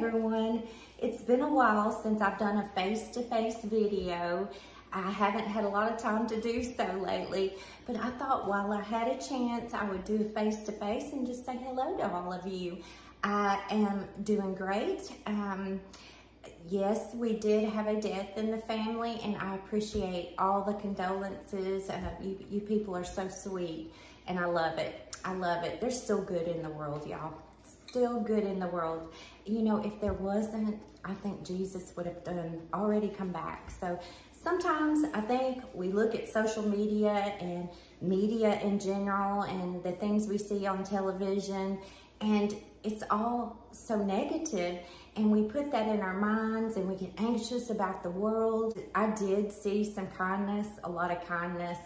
everyone. It's been a while since I've done a face-to-face video. I haven't had a lot of time to do so lately, but I thought while I had a chance, I would do a face-to-face and just say hello to all of you. I am doing great. Yes, we did have a death in the family, and I appreciate all the condolences. You people are so sweet, and I love it. I love it. There's still good in the world, y'all. Still good in the world. You know, if there wasn't, I think Jesus would have already come back. So sometimes I think we look at social media and media in general and the things we see on television, and it's all so negative, and we put that in our minds and we get anxious about the world. I did see some kindness, a lot of kindness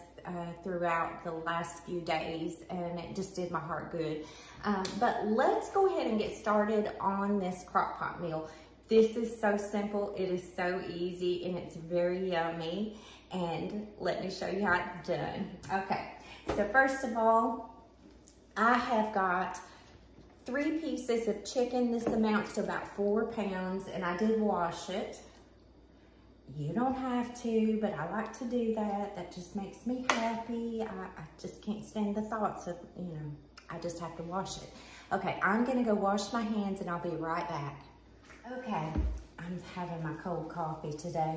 throughout the last few days, and it just did my heart good. But let's go ahead and get started on this crock pot meal. This is so simple, it is so easy, and it's very yummy. And let me show you how it's done. Okay, so first of all, I have got 3 pieces of chicken. This amounts to about 4 pounds, and I did wash it. You don't have to, but I like to do that. That just makes me happy. I just can't stand the thoughts of, you know, I just have to wash it. Okay, I'm gonna go wash my hands and I'll be right back. Okay, I'm having my cold coffee today.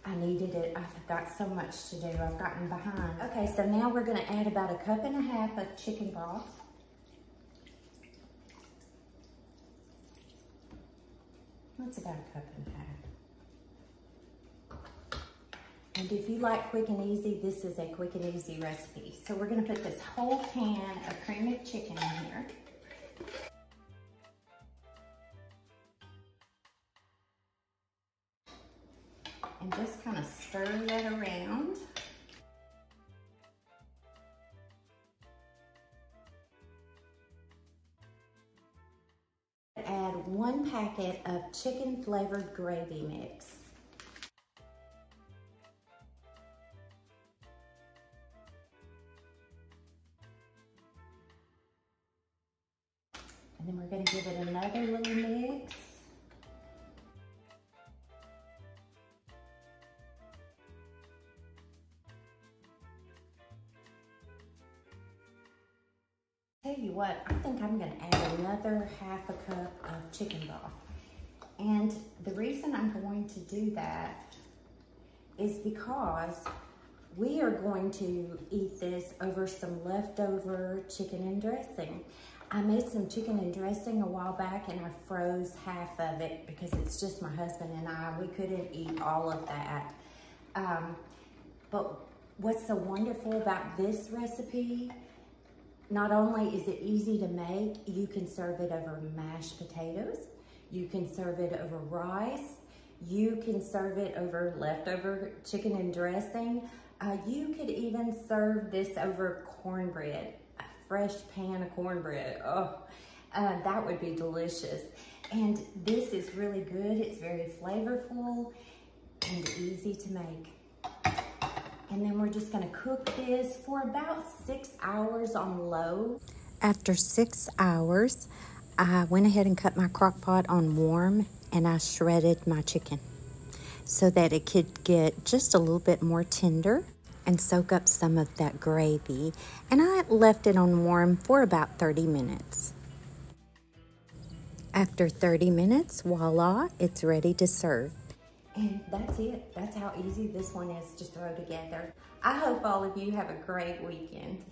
I needed it. I've got so much to do. I've gotten behind. Okay, so now we're gonna add about 1.5 cups of chicken broth. That's about 1.5 cups. And if you like quick and easy, this is a quick and easy recipe. So we're gonna put this whole can of cream of chicken in here. And just kind of stir that around. Add 1 packet of chicken flavored gravy mix. And then we're going to give it another little mix. Tell you what, I think I'm going to add another 1/2 cup of chicken broth. And the reason I'm going to do that is because we are going to eat this over some leftover chicken and dressing. I made some chicken and dressing a while back, and I froze half of it because it's just my husband and I. We couldn't eat all of that. But what's so wonderful about this recipe, not only is it easy to make, you can serve it over mashed potatoes, you can serve it over rice, you can serve it over leftover chicken and dressing. You could even serve this over cornbread, a fresh pan of cornbread. Oh, that would be delicious. And this is really good. It's very flavorful and easy to make. And then we're just gonna cook this for about 6 hours on low. After 6 hours, I went ahead and cut my crock pot on warm, and I shredded my chicken so that it could get just a little bit more tender and soak up some of that gravy. And I left it on warm for about 30 minutes. After 30 minutes, voila, it's ready to serve. And that's it. That's how easy this one is to throw together. I hope all of you have a great weekend.